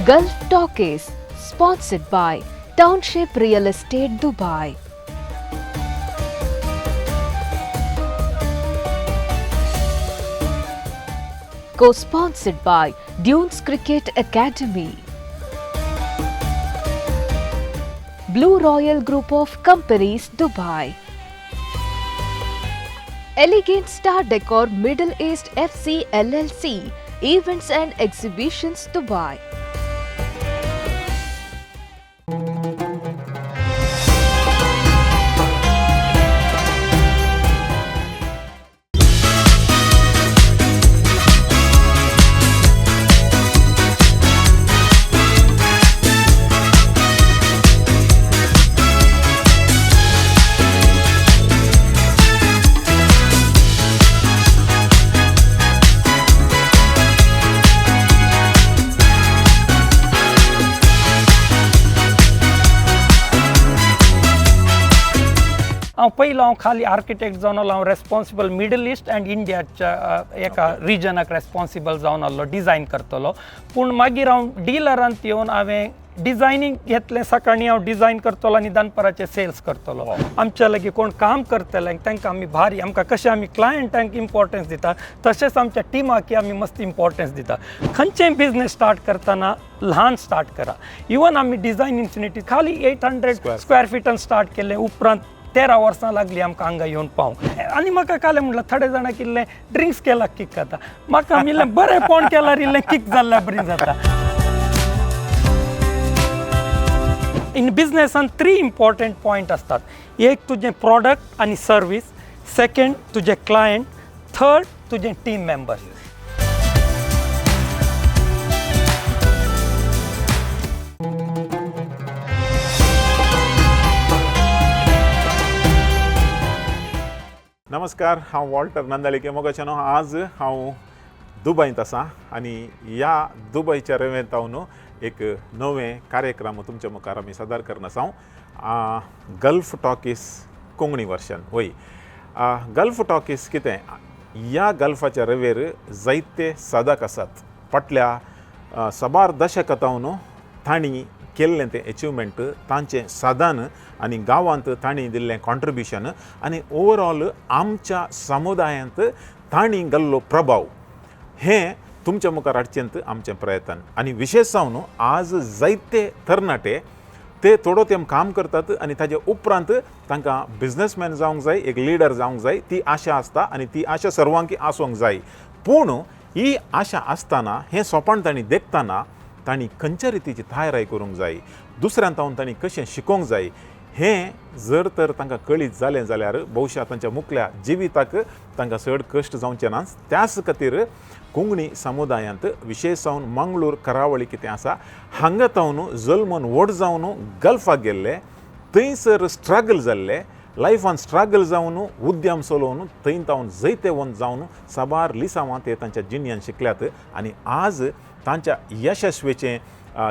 Gulf Talkies, sponsored by Township Real Estate Dubai. Co-sponsored by Dunes Cricket Academy. Blue Royal Group of Companies, Dubai. Elegant Star Decor Middle East FC LLC, Events and Exhibitions, Dubai. पहिला हांव खाली architect जावन आलो हांव responsible middle east end इंडियाच्या एका रिजनाक responsible जावन आसलो डिजायन करतलो पूण मागीर हांव डिलरांत येवन हांवें डिजायनींग घेतलें सकाळीं हांव डिजायन करतलो आनी दनपाराचे सेल्स करतलो आमच्या लागीं कोण काम करतले तांकां आमी भारी आमकां कशें आमी क्लायंटांक इम्पॉर्टन्स दिता तशेंच आमच्या टिमाक आमी मस्त इम्पॉर्टन्स दिता खंयचेंय बिजनेस स्टार्ट करतना ल्हान स्टार्ट करा इवन आमी डिजायन इन्फिनिटी खाली 800 स्क्वेअर फिटान स्टार्ट केलें उपरांत 13 वर्सां लागली आमकां हांगा येवन पावूंक आनी म्हाका कळ्ळें म्हणल्यार थोडे जाणां किल्लें ड्रिंक्स केला किक जाता म्हाका मिल्लें बरेंपण केल्यार इल्लें किक जाल्यार बरी जाता इन बिजनेसान 3 इम्पॉर्टंट पॉयंट असतात एक तुजें प्रॉडक्ट आनी सर्वीस सेकंड तुजें क्लायंट थर्ड तुजें टीम मेंबर्स नमस्कार हांव वॉल्टर नंदालिके मोगाच्यानो आज हांव दुबयंत आसा आनी ह्या दुबयच्या रेवेंत हांव न्हू एक नवें कार्यक्रम तुमच्या मुखार आमी सादर करन आसा गल्फ टॉकीज कोंकणी वर्शन वय गल्फ टॉकीज कितें ह्या गल्फाच्या रेवेर जायते साधक आसात फाटल्या सबार दशकां न्हू तांणी केल्लें तें एचिवमेंट तांचें साधन आनी गांवांत तांणी दिल्लें कॉन्ट्रिब्युशन आनी ओवरऑल आमच्या समुदायांत तांणी घाल्लो प्रभाव हें तुमच्या मुखार हाडचेंत आमचें प्रयत्न आनी विशेश जावन आज जायते तरणाटे ते थोडो तेम काम करतात आनी ताजे उपरांत तांकां बिजनसमॅन जावंक जाय एक लिडर जावंक जाय ती आशा आसता आनी ती आशा सर्वांकी आसूंक जाय पूण ही आशा आसतना हें सोंपण तांणी देखतना तांणी खंयच्या रितीची तयारी करूंक जाय दुसऱ्यांत तावन तांणी कशें शिकोवंक जाय हें जर तर तांकां कळीत जालें जाल्यार भविश्यात तांच्या मुखल्या जिविताक तांकां चड कश्ट जावचे ना त्याच खातीर कोंकणी समुदायांत विशेश जावन मंगळूर करावळी कितें आसा हांगा तावन जल्मून व्हड जावन गल्फाक गेल्ले थंयसर स्ट्रगल जाल्ले लायफान स्ट्रगल जावन उद्यम चलोवन थंय तावन जैते वंत जावन साबार लिसांवां ते तांच्या जिणेंत शिकल्यात आनी आज तांच्या यशस्वेचें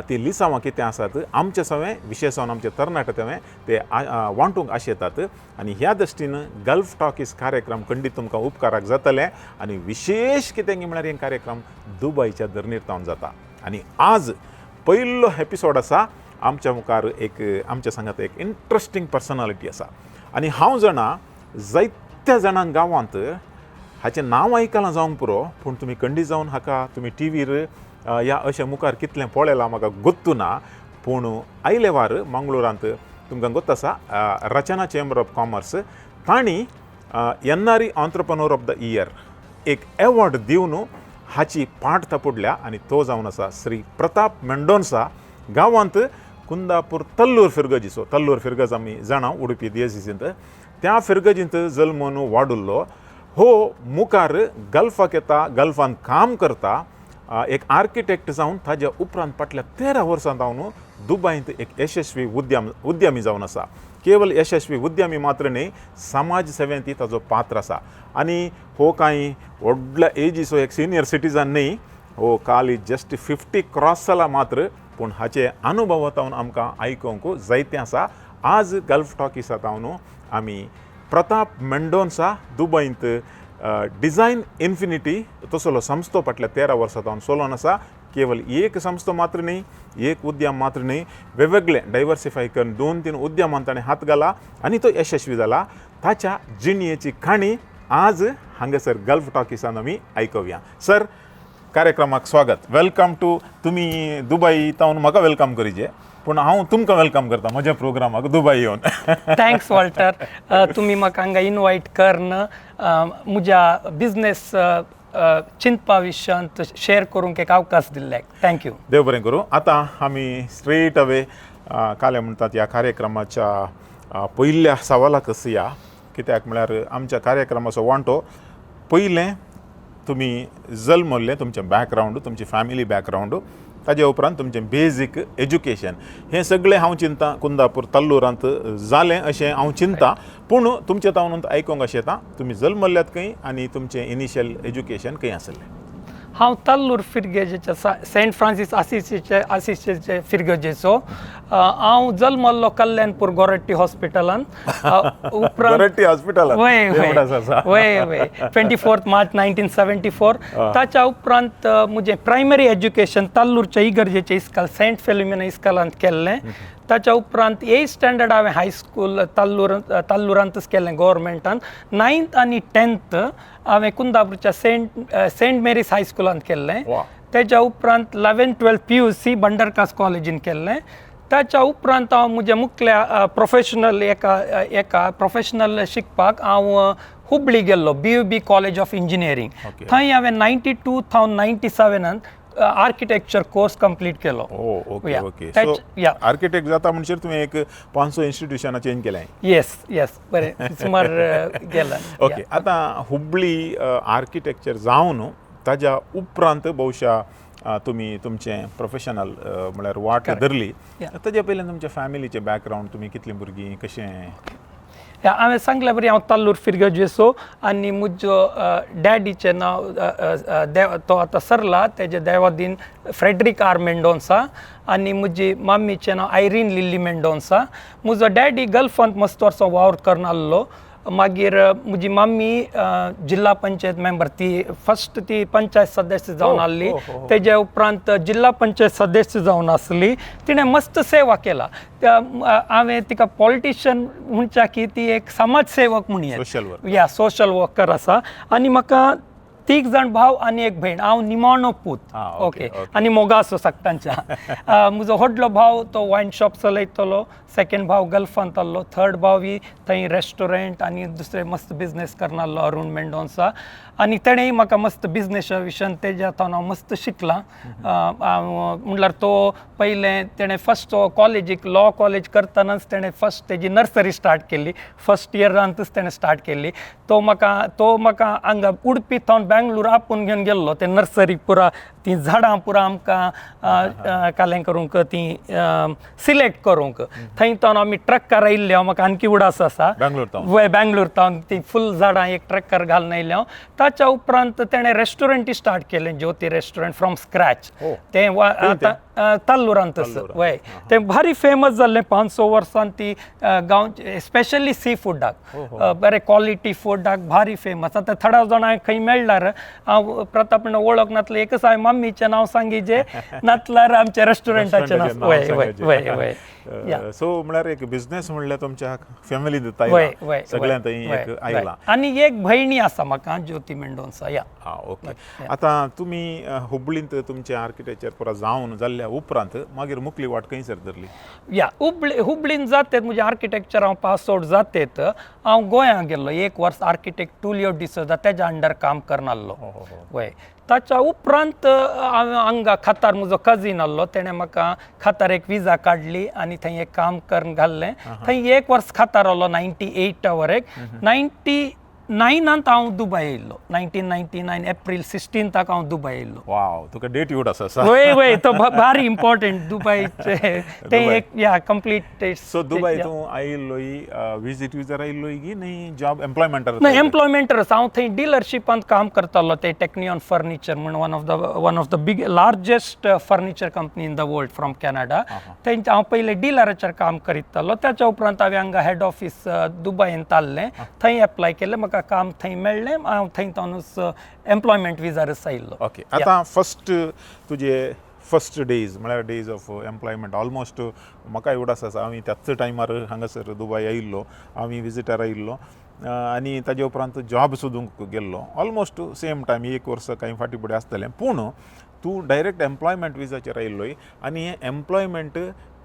ती लिसांवां कितें आसात आमचे सगळें विशेश जावन आमचे तरणाटे ते वांटूंक आशेतात आनी ह्या दृश्टीन गल्फ टॉकीज कार्यक्रम खंडीत तुमकां उपकाराक जातले आनी विशेष कितें म्हळ्यार हे कार्यक्रम दुबयच्या धर्नीर तावन जाता आनी आज पयलो एपिसोड आसा आमच्या मुखार एक आमच्या सांगात एक इंट्रस्टींग पर्सनॅलिटी आसा आनी हांव जाणा जायत्या जाणांक गांवांत हाचें नांव आयकलां जावंक पुरो पूण तुमी खंडीत जावन हाका तुमी टीव्हीर या अशें मुखार कितलें पळयलां म्हाका गोत्तू ना पूण आयले वार मंगळुरांत तुमकां गोत्त आसा रचना चेंबर ऑफ कॉमर्स तांणी NRE entrepreneur of the year एक एवॉर्ड दिवन हाची पाट थापडल्या आनी तो जावन आसा श्री प्रताप मेंडोन्सा गांवांत कुंदापूर तल्लूर फिरगजीचो तल्लूर फिरगज आमी जाणा उडुपी दियेसींत त्या फिरगजींत जल्मून वाडुल्लो हो मुखार गल्फाक येता गल्फान काम करता एक आर्किटेक्ट जावन ताज्या उपरांत फाटल्या 13 वर्सां जावन दुबयंत एक यशस्वी उद्यमी जावन आसा केवळ यशस्वी उद्यमी मात्र न्ही समाज सेवेंत ताजो पात्र आसा आनी हो कांय व्हडल्या एजीचो एक सिनियर सिटीजन न्ही हो काली जस्ट 50 क्रॉस जाला मात्र पूण हाचे अनुभव तावन आमकां आयकूंक जायतें आसा आज गल्फ टॉकीसांत हांव आमी प्रताप मेंडोन्सा दुबयंत डिझायन इन्फिनिटी तसलो संस्थो फाटल्या 13 वर्सां जावन चलोवन आसा केवळ एक संस्था मात्र नाही, एक उद्यम मात्र नाही, वेगवेगळे डायव्हर्सिफाय करून 2-3 उद्यमांत ताणें हात घाला आणि तो यशस्वी जाला. ताच्या जिणयेची खाणी आज हांगासर गल्फ टॉकीसान आमी आयकुया. सर, कार्यक्रमाक स्वागत. Welcome to. तुम्ही दुबई तावन म्हाका वेलकम करीचे, पूण हांव तुमकां वेलकम करता म्हज्या प्रोग्रामाक दुबई येवन. थँक्स वॉल्टर, तुम्ही म्हाका हांगा इनवायट करून म्हज्या बिझनेस चिंतपा विशयांत शेअर करूंक एक अवकाश दिल्ल्याक थँक्यू. देव बरें करूं. आतां आमी स्ट्रेट अवे काले म्हणटात ह्या कार्यक्रमाच्या पयल्या सवालाक या, कित्याक म्हळ्यार आमच्या कार्यक्रमाचो वांटो पयलें तुमी जल्मल्ले तुमचें बॅकग्रावंड, तुमची फॅमिली बॅकग्रावंड, ताजे उपरांत तुमचें बेजीक एज्युकेशन, हें सगळें हांव चिंता कुंदापूर तल्लुरांत जालें अशें हांव चिंता. पूण तुमचे तावून आयकूंक अशें येता तुमी जल्मल्ल्यात खंय आनी तुमचें इनिशियल एज्युकेशन खंय आसलें. हांव तल्लूर फिरगेजेच्या सेंट फ्रांसीस आसिसीचे फिरगेजेचो. हांव जल्मल्लो कल्याणपूर गोरट्टी हॉस्पिटलान. गोरट्टी हॉस्पिटलान? वय 24 मार्च 1974. ताच्या उपरांत म्हजें प्रायमरी एज्युकेशन तल्लूरच्या इगर्जेच्या इस्काल सेंट फिलोमिना इस्कालांत केल्लें. ताच्या उपरांत 8th स्टँडर्ड हांवें हायस्कूल तल्लुरांतच केलें गव्हर्मेंटान. 9th आनी 10th हांवें कुंदापूरच्या सेंट मेरीज हायस्कुलांत केल्लें. तेच्या उपरांत 11th-12th PUC बंडरकास कॉलेजीन केल्लें. ताच्या उपरांत हांव म्हज्या मुखल्या प्रोफेशनल एका प्रोफेशनल शिकपाक हांव हुबळी गेल्लो, BUB कॉलेज ऑफ इंजिनियरींग. थंय हांवें 92 to 97 आर्किटेक्चर कोर्स कंप्लीट केलो. Okay okay. सो आर्किटेक्ट जाता म्हणजे तुम्ही एक 500 इन्स्टिट्यूशनां चेंज केलें. येस बरें सुमार गेला. ओके. आतां हुबळी आर्किटेक्चर जावन ताज्या उपरांत भोवशा तुमी तुमचें प्रोफेशनल म्हळ्यार वाट धरली. ताजे पयलीं तुमच्या फॅमिलीचें बॅकग्रावंड, तुमी कितलीं भुरगीं, कशें? हांवें सांगलें बरी, हांव तल्लूर फिरगेजेचो आनी म्हजो डॅडीचें नांव तो आतां सरला, तेजें देवादीन फ्रेडरिक आर मेंडोन्सा, आनी म्हजी मम्मीचें नांव आयरीन लिली मेंडोन्सा. म्हजो डॅडी गल्फांत मस्त वर्सां वावर करून आसलो. मागीर म्हजी मम्मी जिल्हा पंचायत मेंबर, ती फस्ट ती पंचायत सदस्य जावन आसली. तेजे उपरांत जिल्हा पंचायत सदस्य जावन आसली. तिणें मस्त सेवा केला. हांवें तिका पॉलिटिशियन म्हणच्या की ती एक समाजसेवक म्हणून सोशल वर्कर आसा. आनी म्हाका 3 जाण भाव आनी एक भयण. हांव निमाणो पूत. ओके. आनी मोगासो सक्तांच्या. म्हजो व्हडलो भाव तो वायन शॉप चलयतलो. सेकंड भाव गल्फांत आसलो. थर्ड भाव थंय रेस्टॉरंट आनी दुसरे मस्त बिझनेस करनासलो, अरुण मेंडोन्सा. आनी तेणेंय म्हाका मस्त बिझनेसा विशयान तेज्या हातान हांव मस्त शिकलां. म्हणल्यार तो पयलें तेणें फस्ट कॉलेजीक लॉ कॉलेज करतनाच तेणें फस्ट तेजी नर्सरी स्टार्ट केल्ली. फस्ट इयरांतच तेणें स्टार्ट केल्ली. तो म्हाका हांगा उडपी थावन बँगलोर आपूण घेवन गेल्लो. ते नर्सरी पुरा ती झाडां पुरा आमकां कालें करूंक ती सिलेक्ट करूंक. थंय तावन आमी ट्रॅक्कार आयिल्ले. हांव म्हाका आनकी उडास आसा बँगलोर तावन ती फूल झाडां एक ट्रॅक्कार घालून आयिल्ले हांव. ताच्या उपरांत तेणें रेस्टॉरंटूय स्टार्ट केलें, ज्योती रेस्टॉरंट फ्रॉम स्क्रॅच. तें आतां तल्लुरांतच. वय तें भारी फेमस जाल्लें 500 वर्सां. ती गांव स्पेशली सी फुडाक, बरें क्वॉलिटी फुडाक भारी फेमस. आतां थोड्या जाणां खंय मेळ्ळार हांव प्रताप वळख नातलें. एकच हांवें मम्मीचें नांव सांगिचें नातल्यार आमच्या रेस्टॉरंटाचें नांव. वय सो म्हळ्यार एक बिझनेस म्हणल्यार तुमच्या फॅमिलींत सगळ्यांत एक आयला. आनी एक भयणी आसा म्हाका, ज्योती मेंडोन्सा. ओके. आतां तुमी हुबळींत तुमचें आर्किटेक्चर पुरा जावन जाल्ल्या उपरांत मागीर मुखली वाट खंयसर धरली? हुबळीन जातेत म्हजें आर्किटेक्चर हांव पास आउट जातेत हांव गोंयांत गेल्लो. 1 वर्स आर्किटेक्ट टुलियो डिसोजा तेज्या अंडर काम करन आसलो. वय ताच्या उपरांत हांवें हांगा खतार म्हजो कझीन आसलो. तेणें म्हाका खतार एक विजा काडली आनी थंय एक काम करून घाल्लें. थंय 1 वर्स खतार आसलो 98 वरेक. 99 हांव दुबय येयल्लो. 1999 एप्रील 16 हांव दुबय येयल्लो. वाव, तुका डेट येवड आसा. वय तो भारी इम्पॉर्टंट दुबयचे ते एक कंप्लीट. सो दुबय तूं आयिल्लोय विजीट विजार आयिल्लोय की न्ही जॉब एम्प्लॉयमेंटार? ना, एम्प्लॉयमेंटारच. हांव थंय डिलरशिपांत काम करतालो. ते टेक्नियन फर्निचर म्हणून one of the big largest furniture company in the world from Canada. थंय हांव पयले डिलराचेर काम करीतालो. त्याच्या उपरांत हांवें हांगा हेड ऑफिस दुबयेंत आसलें. थंय एप्लाय केलें. म्हाका म्हाका काम थंय मेळ्ळें हांव थंय तावनूच एम्प्लॉयमेंट विजार आयिल्लो ओके आतां फस्ट तुजे फस्ट डेज म्हळ्यार डेज ऑफ एम्प्लॉयमेंट ऑलमोस्ट म्हाकाय उडास आसा हांवें त्याच टायमार हांगासर दुबय आयिल्लो हांवें विजिटर आयिल्लो आनी ताजे उपरांत जॉब सोदूंक गेल्लो ऑलमोस्ट सेम टायम 1 वर्स कांय फाटी फुडें आसतलें पूण तूं डायरेक्ट एम्प्लॉयमेंट विजाचेर आयिल्लोय आनी हें एम्प्लॉयमेंट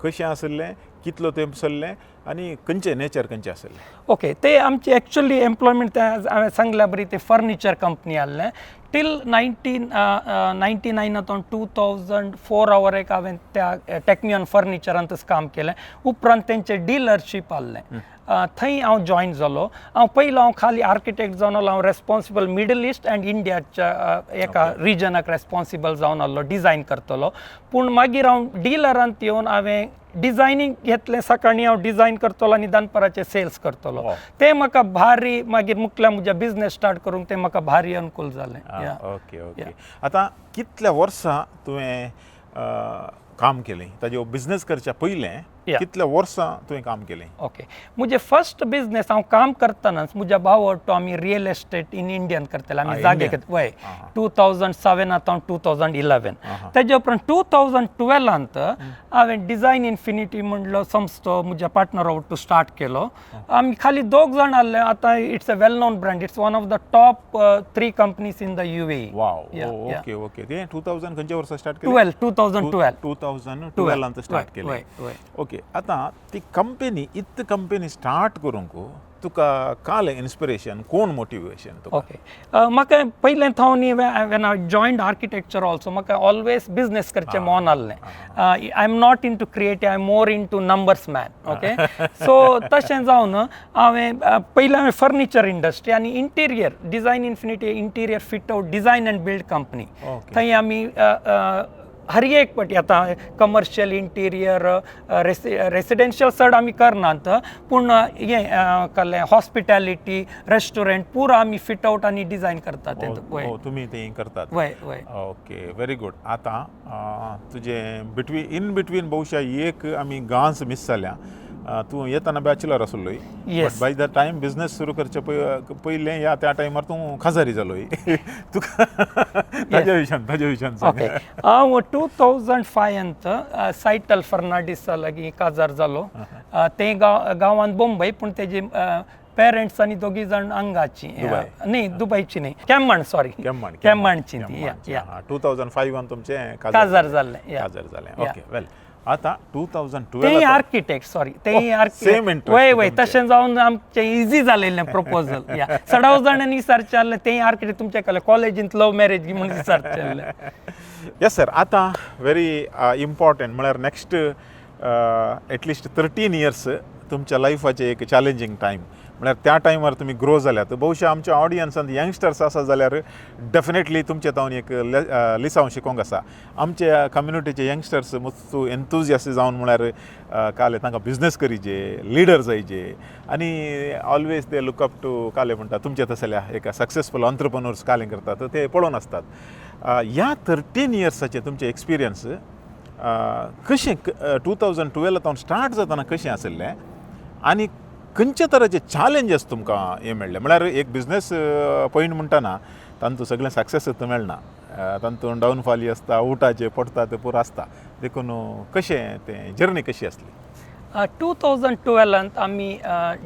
कशें आसलें कितलो तेंप चल्लें आनी खंयचें नेचर खंयचें आसलें ओके ते आमचे एक्चुअली एम्प्लॉयमेंट हांवें सांगल्या बरी ते फर्निचर कंपनी आहलें टील 1999 तो 2004 हांवर एक हांवें त्या टेक्नियन फर्निचरांतच काम केलें उपरांत तेंचें डीलरशीप आहलें थंय हांव जॉयन जालो हांव खाली आर्किटेक्ट जावन आसलो हांव रेस्पॉन्सिबल मिडल ईस्ट एंड इंडियाच्या एका रिजनाक रेस्पॉन्सिबल जावन आसलो डिझायन करतलो पूण मागीर हांव डीलरांत येवन हांवें डिझायनींग घेतलें सकाळीं हांव डिझायन करतलो आनी दनपाराचे सेल्स करतलो ते म्हाका भारी मागीर मुखल्या म्हज्या बिझनेस स्टार्ट करूंक ते म्हाका भारी अनुकूल जालें ओके ओके आतां कितल्या वर्सां तुवें काम केलें ताजे बिझनेस करच्या पयलें कितल्या वर्सां तुवें काम केलें ओके मुजे फर्स्ट बिझनेस हांव काम करतनाच म्हज्या भाव वांगडा आमी रियल एस्टेट इन इंडियन करतले आमी जागे वय 2007 तो 2011 तेजे उपरांत 2012 हांवें डिझायन इन्फिनिटी म्हणलो संस्थो म्हज्या पार्टनरा वांगडा स्टार्ट केलो आमी खाली दोग जाण आहले आतां it's a well non brand it's one of the top 3 companies in the UAE wow okay okay ते 2000 खंयच्या वर्सा स्टार्ट केलें 2012 स्टार्ट केलें ओके आतां ती कंपनी स्टार्ट करूंक तुका कालें इन्स्पिरेशन कोण मोटिवेशन ओके म्हाका पयलें थावन when I joined architecture also म्हाका ऑलवेज बिझनेस करचें मोन आहलें I am not into creative I am more into numbers man okay so तशें जावन हांवें फर्निचर इंडस्ट्री आनी interior design infinity interior fit out design and build company थंय आमी हर एक पटी आतां कमर्शियल इंटिरियर रेसिडेन्शियल चड आमी करनात पूण हें कहलें हॉस्पिटॅलिटी रेस्टॉरंट पुरो आमी फिट आउट आनी डिझायन करतात तुमी तें करतात वय वय ओके व्हेरी गुड आतां तुजें इन बिटवीन भोवशा एक आमी गांस मिस जाल्या तूं येताना बॅचलर आसलोय but by the time business सुरू करचे पयलें या त्या टायमार तूं खाजारी जालोय तुका ताज्या विशयान ओके हांव 2005 सायटल फर्नांडीसा लागीं काजार जालो ते गांवांत बोंबय पूण तेजे पेरंट्स आनी दोगी जाण हांगाची न्ही दुबयची न्ही केम्माणची ती 2005 तुमचें काजार जाल्लें ओके वेल आतां 2012 तें आर्किटेक्ट सॉरी तें आर्किटेक्ट वय तशें जावन आमचें इजी जालेलें प्रपोजल सडाव जाणांनी विचारचें तें आर्किटेक्ट तुमचें कहलें कॉलेजींत लव मॅरेज म्हणून विचारचें येस सर आतां व्हेरी इम्पॉर्टंट म्हळ्यार नेक्स्ट एटलिस्ट 13 इयर्स तुमच्या लायफाचें एक चॅलेंजींग टायम म्हळ्यार त्या टायमार तुमी ग्रो जाल्यात भोवशा आमच्या ऑडियन्सांत यंगस्टर्स आसा जाल्यार डेफिनेटली तुमचे तावन एक लिसांव शिकोवंक आसा आमच्या कम्युनिटीचे यंगस्टर्स मस्त एन्थुजियास्ट जावन म्हळ्यार काले तांकां बिझनेस करीचे लिडर जायचे आनी ऑलवेज ते लुक अप टू काले म्हणटा तुमचे तसल्या एक सक्सेसफूल ऑन्टरप्रोनर्स काले करतात ते पळोवन आसतात ह्या 13 इयर्साचे तुमचे एक्सपिरियन्स कशें 2012 तावन स्टार्ट जाताना कशें आसलें आनी खंयच्या तराचे चॅलेंजीस तुमकां हे मेळ्ळे म्हळ्यार एक बिझनेस पॉयंट म्हणटाना तातूंत सगळें सक्सेस मेळना तातूंत डावनफॉल आसता उठाचे पडटा ते पुरो आसता देखून कशें तें जर्नी कशी आसली 2012 आमी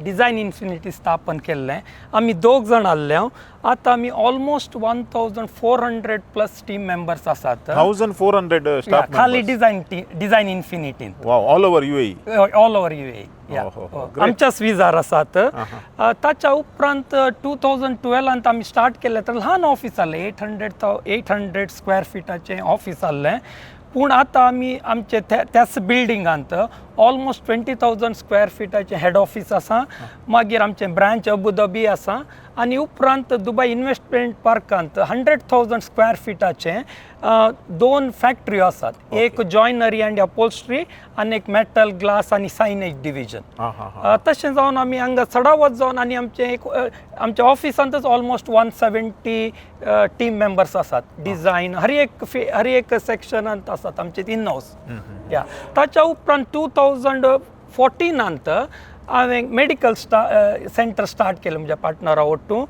डिझायन इन्फिनिटी स्थापन केल्लें आमी दोग जाण आहले आतां आमी ऑलमोस्ट 1400 प्लस टीम मेंबर्स आसात 1400 स्टाफ खाली डिझायन इन्फिनिटीन ऑल ओव्हर UAE आमच्याच विजार आसात ताच्या उपरांत 2012 आमी स्टार्ट केलें तर ल्हान ऑफिस आहलें 800 स्क्वेअर फिटाचें ऑफिस आहलें पूण आतां आमी आमचे त्याच बिल्डिंगांत ऑलमोस्ट 20,000 स्क्वेअर फिटाचें हेड ऑफिस आसा मागीर आमचें ब्रांच अबुधाबी आसा आनी उपरांत दुबय इन्वेस्टमेंट पार्कांत 100,000 स्क्वेअर फिटाचें 2 फॅक्टरी आसात एक जॉयनरी एंड अपॉल्स्ट्री आनी एक मेटल ग्लास आनी सायनेज डिविजन तशें जावन आमी हांगा चडावत जावन आनी आमच्या ऑफिसांतच ऑलमोस्ट 170 टीम मेंबर्स आसात डिझायन हर एक सेक्शनांत आसात आमचे इन हाऊस ताच्या उपरांत 2014 हांवें मेडिकल सेंटर स्टार्ट केलें म्हज्या पार्टनरा वटून.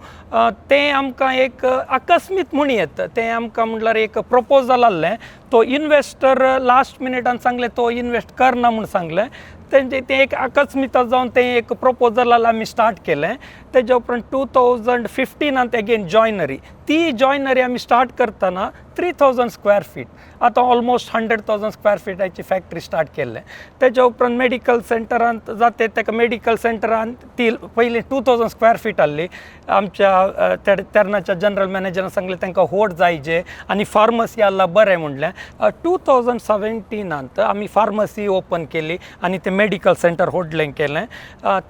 तें आमकां एक आकस्मीत म्हूण येता, तें आमकां म्हणल्यार एक प्रपोजल आसलें. तो इन्वेस्टर लास्ट मिनिटान सांगलें तो इन्वेस्ट करना म्हूण सांगलें. तेंचे तें एक अकस्मित जावन तें एक प्रपोजल आमी स्टार्ट केलें. तेज्या उपरांत 2015 एगेन जॉयनरी. ती जॉयनरी आमी स्टार्ट करतना 3000 स्क्वेअर फीट, आतां ऑलमोस्ट 100,000 स्क्वेअर फीटाची फॅक्टरी स्टार्ट केल्लें. तेज्या उपरांत मेडिकल सेंटरांत जाते तेका मेडिकल सेंटरांत ती पयलीं 2000 स्क्वेअर फीट आहली. आमच्या तेन्नाच्या जनरल मॅनेजरान सांगलें तांकां व्हड जायजे आनी फार्मसी आसला बरें म्हणलें. 2017 आमी फार्मसी ओपन केली आनी तें मेडिकल सेंटर व्हडलें केलें.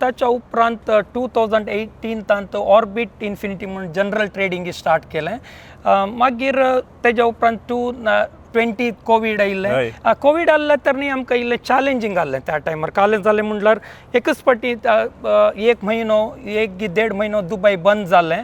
ताच्या उपरांत 2018 ऑर्बिट इन्फिनिटी म्हणून जनरल ट्रेडींग स्टार्ट केलें. मागीर तेज्या उपरांत 2020 कोवीड आयिल्लें. कोवीड आसलें तर न्ही आमकां इल्लें चॅलेंजींग आसलें त्या टायमार. कालें जालें म्हणल्यार एकच फावटी 1 म्हयनो 1-1.5 म्हयनो दुबय बंद जालें.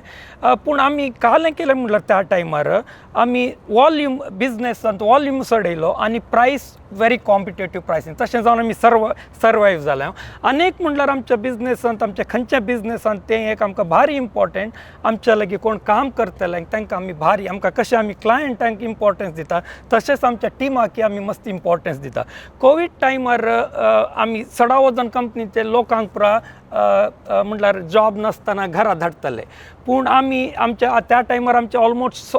पूण आमी कालें केलें म्हणल्यार त्या टायमार आमी वॉल्यूम बिजनेसांत वॉल्यूम चडयलो आनी प्रायस व्हेरी कॉम्पिटेटीव प्रायसींग. तशें जावन आमी सर्वायव जालें. आनीक म्हणल्यार आमच्या बिजनेसांत आमच्या खंयच्या बिजनेसांत तें एक आमकां भारी इम्पॉर्टंट. आमच्या लागीं कोण काम करतले तांकां आमी भारी आमकां कशें आमी क्लायंटांक इम्पॉर्टन्स दिता तशेंच आमच्या टिमाक आमी मस्त इम्पॉर्टन्स दिता. कोवीड टायमार आमी चडा वजन कंपनीचे लोकांक पुरा म्हणल्यार जॉब नासतना घरा धाडटले. पूण आमी आमच्या त्या टायमार आमचे ऑलमोस्ट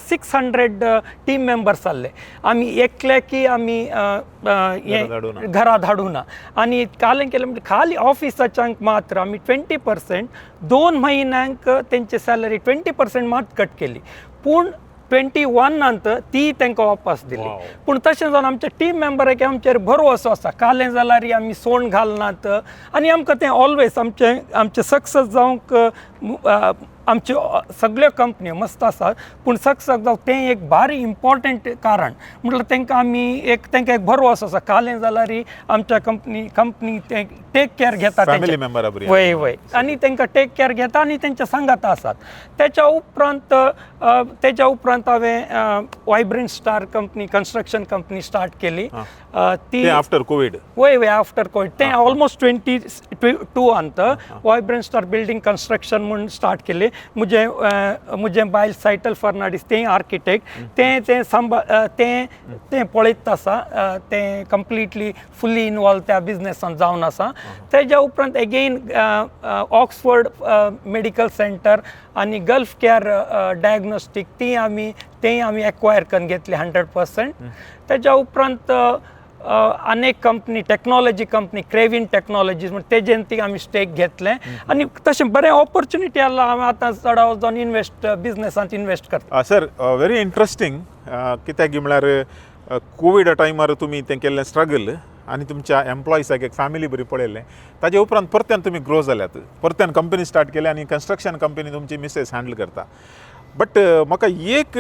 600 टीम मेंबर्स आसले. आमी एकले की आमी घरा धाडूना. आनी कालें केलें म्हणजे खाली ऑफिसाच्यांक मात्र आमी 20% 2 म्हयन्यांक तेंची सॅलरी 20% मात कट केली. पूण 21 ती तांकां वापस दिली. पूण तशें जावन आमच्या टीम मेंबराक आमचेर भरवंसो आसा. कालें जाल्यार आमी सोंड घालनात आनी आमकां तें ऑलवेज आमचें सक्सेस जावंक आमच्यो सगळ्यो कंपन्यो मस्त आसात. पूण सक्सेस जावं तें एक भारी इम्पॉर्टंट कारण म्हटल्यार तांकां आमी तांकां एक भरवंसो आसा. कालें जाल्यार आमच्या कंपनी टेक केअर घेता वय आनी तांकां टेक केअर घेता आनी तेंच्या सांगाता आसात. तेच्या उपरांत हांवें vibrant star company construction company start केली. ती आफ्टर कोवीड वय आफ्टर कोवीड तें almost 2022 vibrant star building construction म्हणून स्टार्ट केली. मुजे बायल सायटल फर्नांडीस तें आर्किटेक्ट तें पळयत आसा. तें कंप्लिटली फुल्ली इनवॉल्व त्या बिजनेसान जावन आसा. तेज्या उपरांत एगेन ऑक्सफर्ड मेडिकल सेंटर आनी गल्फ केअर डायग्नोस्टीक तें आमी एक्वायर करून घेतली 100%. तेज्या उपरांत अनेक company technology company Kraven technologies म्हणून तेजेन ती आमी स्टेक घेतलें आनी तशें बरें ऑपॉर्च्युनिटी आसला. हांवें आतां चडा वचोन बिजनेसांत इन्वेस्ट करता. Sir very interesting. कित्याक म्हळ्यार कोवीड टायमार तुमी तें केल्लें स्ट्रगल आनी तुमच्या एम्प्लॉईसाक एक फॅमिली बरी पळयलें. ताजे उपरांत परत्यान तुमी ग्रो जाल्यात. परत्यान कंपनी स्टार्ट केल्या आनी कन्स्ट्रक्शन कंपनी तुमची मिसेस हँडल करता. बट म्हाका एक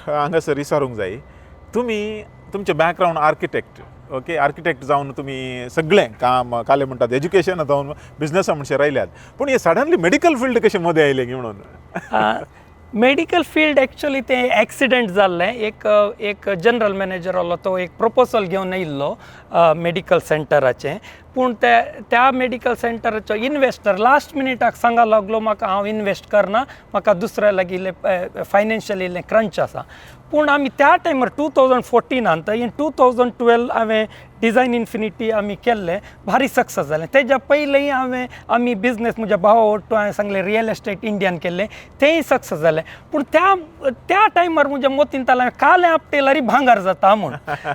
हांगासर विचारूंक जाय. तुमी तुमचें बॅकग्रावंड आर्किटेक्ट. ओके, आर्किटेक्ट जावन तुमी सगळें काम कालें म्हणटात एज्युकेशन जावन बिजनसा म्हणशे रायल्यात. पूण हे सडनली मेडिकल फील्ड कशें मदें आयलें म्हणून? मेडिकल फील्ड एक्चुअली तें एक्सिडेंट जाल्लें. एक जनरल मॅनेजर आसलो तो एक प्रपोजल घेवन येयल्लो मेडिकल सेंटराचें. पूण त्या मेडिकल सेंटराचो इन्वेस्टर लास्ट मिनिटाक सांगा लागलो म्हाका हांव इन्वेस्ट करना, म्हाका दुसऱ्या लागीं इल्लें फायनान्शियल इल्लें क्रंच आसा. पूण आमी त्या टायमार 2014 इन 2012 हांवें डिझायन इन्फिनिटी आमी केल्लें, भारी सक्सेस जालें. तेज्या पयलीं आमी बिजनेस म्हज्या भावा वटून हांवें सांगलें रियल एस्टेट इंडियान केल्लें, तेंय सक्सेस जालें. पूण त्या टायमार म्हज्या मतींत जालें कालें आपटेल्यार भांगर जाता म्हूण.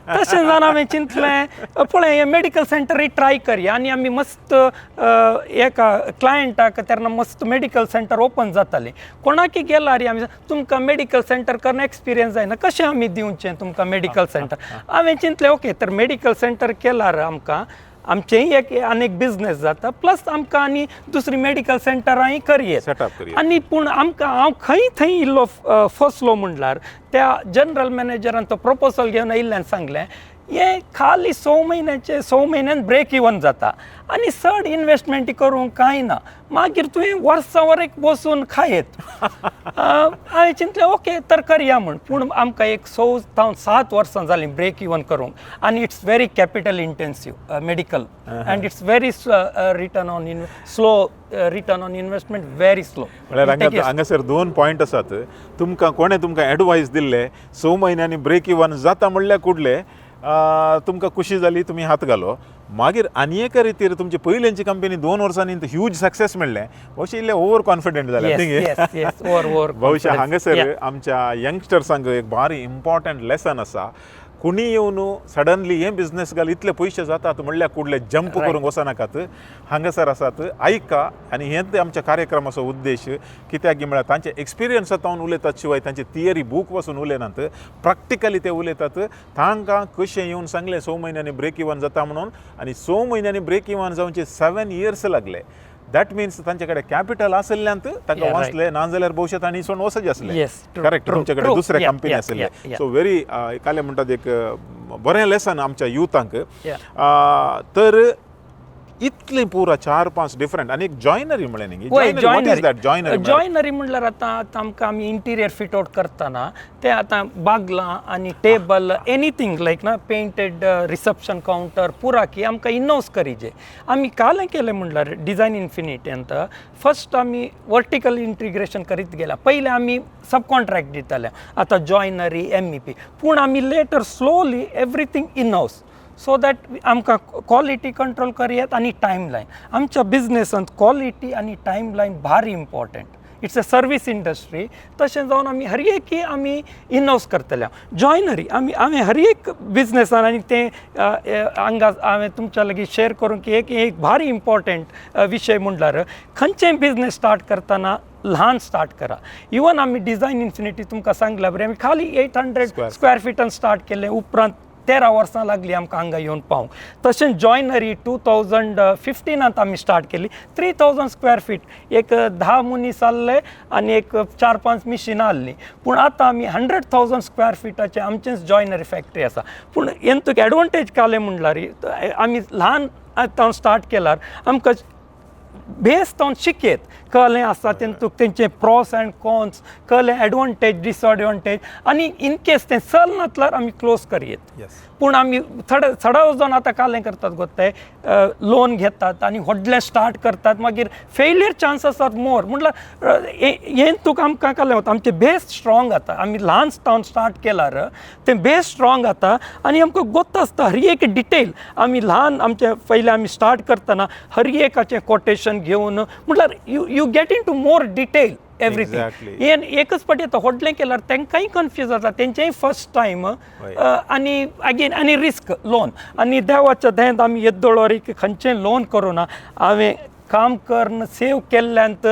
तशें जावन हांवें चिंतलें पळय हें मेडिकल सेंटरूय ट्राय करया. आनी आमी मस्त एका क्लायंटाक तेन्ना मस्त मेडिकल सेंटर ओपन जातालीं. कोणाकी गेला रे आमी तुमकां मेडिकल सेंटर करना एक्सपिरियन्स जायना, कशें आमी दिवचें तुमकां मेडिकल सेंटर. हांवें चिंतलें ओके तर मेडिकल सेंटर केल्यार आमकां आमचेंय एक आनीक बिजनेस जाता, प्लस आमकां आनी दुसरी मेडिकल सेंटरांय करया. आनी पूण आमकां हांव खंय थंय इल्लो फसलो म्हणल्यार त्या जनरल मॅनेजरान तो प्रपोजल घेवन येयल्ल्यान सांगलें हे खाली 6 म्हयन्यान ब्रेक इवन जाता आनी चड इन्वेस्टमेंट करूंक कांय ना मागीर तुवें वर्सावर एक बसून खायत हांवें चिंतलें ओके तर करया म्हूण पूण आमकां एक 7 वर्सां जालीं ब्रेक इवन करूंक आनी it's very capital intensive medical end it's very return on slow return on investment very slow. म्हळ्यार हांगासर 2 पॉयंट आसात. कोणें तुमकां एडवायस दिल्ले 6 म्हयन्यांनी ब्रेक इवन जाता म्हणल्यार कुडले तुमकां खुशी जाली तुमी हात घालो मागीर आनी एका रितीर तुमची पयलींची कंपनी 2 वर्सांनी ह्यूज सक्सेस मेळ्ळें अशें इल्लें ओवर कॉन्फिडंट जालें. भविष्य हांगासर आमच्या यंगस्टर्सांक एक भारी इम्पॉर्टंट लेसन आसा. कुणी येवन सडनली हे बिझनेस घाल इतले पयशे जातात म्हणल्यार कुडले जंप करूंक वचनाकात. हांगासर आसात आयका आनी हें आमच्या कार्यक्रमाचो उद्देश कित्याक म्हळ्यार तांचे एक्सपिरियन्सांतल्यान उलयतात शिवाय तांचे थियरी बूक वचून उलयनात प्रॅक्टिकली ते उलयतात. तांकां कशें येवन सांगलें 6 म्हयन्यांनी ब्रेक इवन जाता म्हणून आनी 6 म्हयन्यांनी ब्रेक इवन जावचे 7 years लागले. दॅट मिन्स तांचे कडेन कॅपिटल आसल्यात तांकां वाचले नाजाल्यार भविष्यात आनी सोडून वचचे आसले. करेक्ट तुमचे कडेन दुसरे कंपनी आसले. सो व्हेरी काले म्हणटात एक बरें लेसन आमच्या युथांक. तर इतले पुरा 4-5 डिफरंट आनी एक जॉयनरी म्हळें जॉयनरी म्हणल्यार आतां आमकां आमी इंटिरियर फिट आउट करतना ते आतां बागलां आनी टेबल एनीथींग लायक ना पेंटेड रिसेप्शन काउंटर पुरा की आमकां इनोव्स करीचे. आमी कालें केलें म्हणल्यार डिझायन इन्फिनिटींत फर्स्ट आमी वर्टिकल इंटिग्रेशन करीत गेल्या. पयले आमी सब कॉन्ट्रॅक्ट दिताले आतां जॉयनरी MEP पूण आमी later slowly everything evolves so that आमकां क्वॉलिटी कंट्रोल करयात आनी टायमलायन. आमच्या बिझनेसांत क्वॉलिटी आनी टायमलायन भारी important. It's a service industry. तशें जावन आमी हर एक आमी इनोव्स करतले. जॉयनरी हांवें हर एक बिझनेसान आनी तें हांगा हांवें तुमच्या लागीं शेअर करूंक की एक भारी इम्पॉर्टंट विशय म्हणल्यार खंयचेंय बिझनेस स्टार्ट करतना ल्हान स्टार्ट करा. इवन आमी डिझायन इन्फिनिटी तुमकां सांगल्या बरें आमी खाली 800 स्क्वेअर फिटान स्टार्ट केलें उपरांत 13 वर्सां लागलीं आमकां हांगा येवन पावूंक. तशेंच जॉयनरी 2015 आमी स्टार्ट केली 3000 स्क्वेअर फीट एक 10 मनीस आहले आनी एक 4-5 मिशिनां आहलीं. पूण आतां आमी 100,000 स्क्वेअर फिटाचे आमचेंच जॉयनरी फॅक्टरी आसा. पूण हेंतूक एडवांटेज कालें म्हणल्यार आमी ल्हान आतां स्टार्ट केल्यार आमकां बेस तावन शिकयत कळ्ळें आसा तेंतूक तेंचे प्रॉस एंड कॉन्स कळ्ळें एडवांटेज डिसएडवांटेज आनी इन केस तें चलनातल्यार आमी क्लोज करयत. पूण आमी चडाव जावन आतां कालें करतात गोत्ताय लोन घेतात आनी व्हडलें स्टार्ट करतात मागीर फेलियर चान्सेस आर मोर म्हणल्यार हें तुका आमकां कालें वता आमचें बेस स्ट्रॉंग जाता. आमी ल्हान जावन स्टार्ट केल्यार तें बेस स्ट्रॉंग जाता आनी आमकां गोत्त आसता हर एक डिटेल आमी ल्हान आमचें पयलें आमी स्टार्ट करतना हर एकाचें कोटेशन घेवन म्हणल्यार you get into more detail everything. हें एकच फावटी येता व्हडलें केल्यार तांकांय कन्फ्यूज जाता तेंचेय फर्स्ट टायम आनी अगेन आनी रिस्क लोन आनी देवाच्या दयेंत आमी येद्दोळोर खंयचें लोन करूना. हांवें काम करन सेव केल्ल्यांत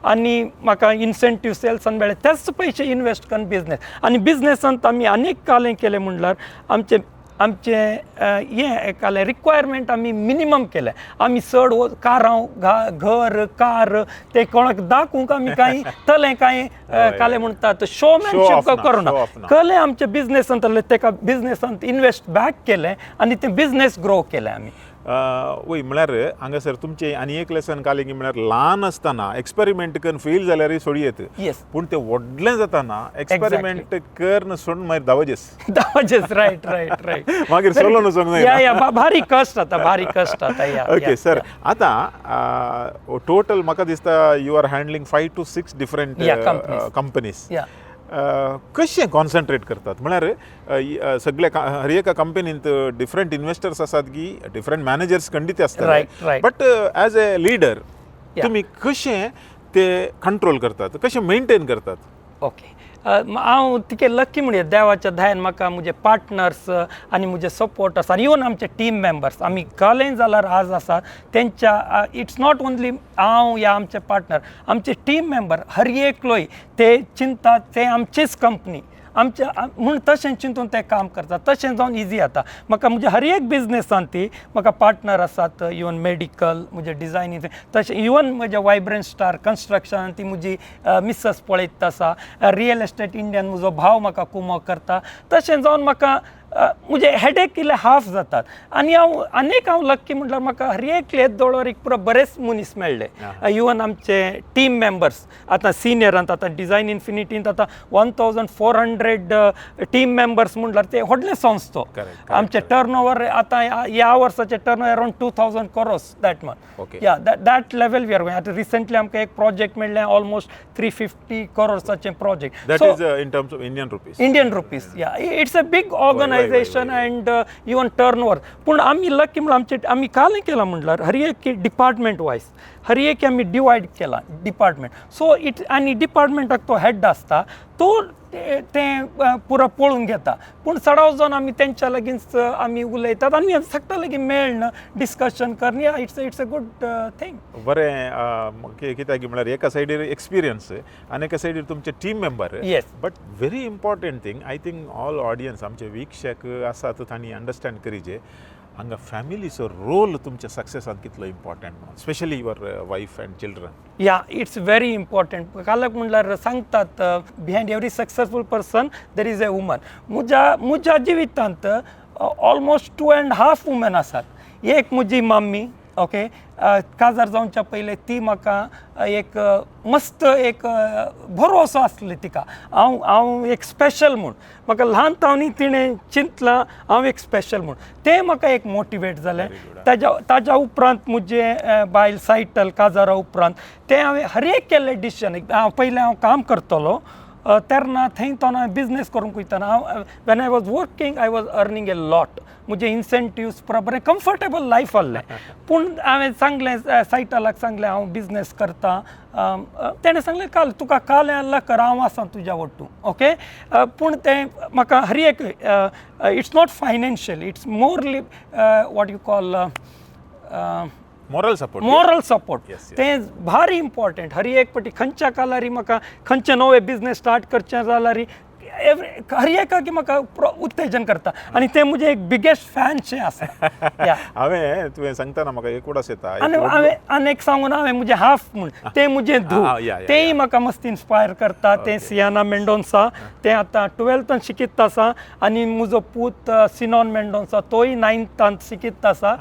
आनी म्हाका इन्सेंटीव सेल्सान मेळ्ळे तेच पयशे इन्वेस्ट करून बिझनेस आनी बिझनेसांत आमी आनीक कालें केलें म्हणल्यार आमचें हें कालें रिक्वायरमेंट आमी मिनिमम केलें. आमी चड कारां घर कार ते कोणाक दाखोवंक आमी कांय तलें कांय कालें म्हणटात शोमॅनशीप करूना. कलें आमच्या बिझनेसांत तेका बिझनेसांत इन्वेस्ट बॅक केलें आनी तें बिझनेस ग्रो केलें आमी. वय म्हळ्यार हांगासर तुमचें आनी एक लेसन कालें की म्हळ्यार ल्हान आसतना एक्सपेरिमेंट करून फेल जाल्यारूय सोडयेत पूण तें व्हडलें जाताना एक्सपेरिमेंट करन सोडून मागीर दावाजेस रायट मागीर सोलोन वचोंक जाय. भारी कश्ट जाता. ओके सर आतां टोटल म्हाका दिसता you are handling 5 to 6 different companies. कशें कॉन्सन्ट्रेट करतात म्हळ्यार सगळे हर एका कंपनींत डिफरंट इन्वेस्टर्स आसात की डिफरंट मॅनेजर्स खंडीत आसतात बट एज अ लिडर तुमी कशें ते कंट्रोल करतात कशें मेंटेन करतात. ओके हांव तिके लकी म्हणया देवाच्या दयान म्हाका म्हजे पार्टनर्स आनी म्हजे सपोर्टर्स आनी इवन आमचे टीम मेंबर्स आमी कालें जाल्यार आज आसात तेंच्या इट्स नॉट ओन्ली हांव या आमचे पार्टनर आमचे टीम मेंबर हर एकलोय ते चिंतात ते आमचीच कंपनी आमच्या म्हूण तशें चिंतून ते काम करतात. तशें जावन इजी जाता. म्हाका म्हज्या हर एक बिझनेसांत ती म्हाका पार्टनर आसात इवन मेडिकल म्हजे डिझायनींग तशें इवन म्हज्या वायब्रंट स्टार कन्स्ट्रक्शन ती म्हजी मिसस पळयत आसा. रियल एस्टेट इंडियन म्हजो भाव म्हाका कुमक करता. तशें जावन म्हाका म्हणजे हेडेक इल्ले हाफ जातात आनी हांव लक्की म्हटल्यार म्हाका हर एक लेत दवळ्यार एक पुरो बरेच मनीस मेळ्ळे इवन आमचे टीम मेंबर्स आतां सिनियरांत आतां डिझायन इन्फिनिटींत आतां 1400 टीम मेंबर्स म्हटल्यार ते व्हडले संस्थो आमचे टर्न ओवर आतां ह्या वर्साचे turnover around 2000 crores that month या that level we are going आतां रिसंटली आमकां एक प्रोजेक्ट मेळ्ळें almost 350 crores project That is in terms of Indian rupees. Yeah, it's a big organization and even turnover. पूण आमी lucky म्हणल्यार आमी काल केला म्हटल्यार हर एक डिपार्टमेंट वायज हर एक आमी डिवायड केला डिपार्टमेंट सो इट आनी डिपार्टमेंटाक तो हेड आसता तो तें पुरो पळोवन घेता पूण सडाव जावन आमी तेंच्या लागींच आमी उलयतात आनी सकता लागीं मेळन डिस्कशन करन या इट्स अ गुड थिंग बरें कित्याक म्हळ्यार एका सायडीर एक्सपिरियन्स आनी एका सायडीर तुमचे team member yes but very important thing I think all audience आमचे वीक्षक आसात तांणी अंडरस्टँड करीचे हांगा फॅमिलीचो रोल तुमच्या सक्सेसांत कितलो इम्पॉर्टंट म्हणून specially your wife and children या इट्स व्हेरी इम्पॉर्टंट कालक म्हणल्यार सांगतात behind every successful person there is a woman म्हज्या जिवितांत ऑलमोस्ट 2.5 वुमन आसात एक म्हजी मम्मी ओके काजार जावच्या पयले ती म्हाका एक मस्त एक भरोसो आसली तिका हांव एक स्पेशल म्हूण म्हाका ल्हानपणी तिणें चिंतलां हांव एक स्पेशल म्हूण तें म्हाका एक मोटिवेट जालें ताज्या उपरांत म्हजें बायल सायटल काजारा उपरांत तें हांवें हर एक केल्लें डिसिजन पयलें हांव काम करतलो तेन्ना थंय तो हांवें बिजनेस करूंक वयताना when I was working I was earning a lot म्हजे इन्सेंटिव्स बरें कम्फर्टेबल लायफ आहलें पूण हांवें सांगलें सायटलाक सांगलें हांव बिजनेस करतां तेणें सांगलें काल तुका काल आसल्यार कर हांव आसां तुज्या वट्टू ओके पूण तें म्हाका हर एक इट्स नॉट फायनान्शियल इट्स मोरली what you call moral support तें भारी इम्पॉर्टंट हर एक पटी खंयच्या कालारी म्हाका खंयचे नवे बिजनेस स्टार्ट करचें जाल्यार हर एकाकी म्हाका उत्तेजन करता आनी तें म्हजें एक बिगेस्ट फॅनशें आसा हांवें तुवें सांगतना म्हाका एक उडास येता आनी हांवें आनीक सांगून हांवें म्हजें हाफ म्हूण तें म्हजें धूव तेंय म्हाका मस्त इन्स्पायर करता तें सियाना मेंडोन्सा तें आतां 12th शिकित आसा आनी म्हजो पूत सिनॉन मेंडोन्सा तोय 9th शिकित आसा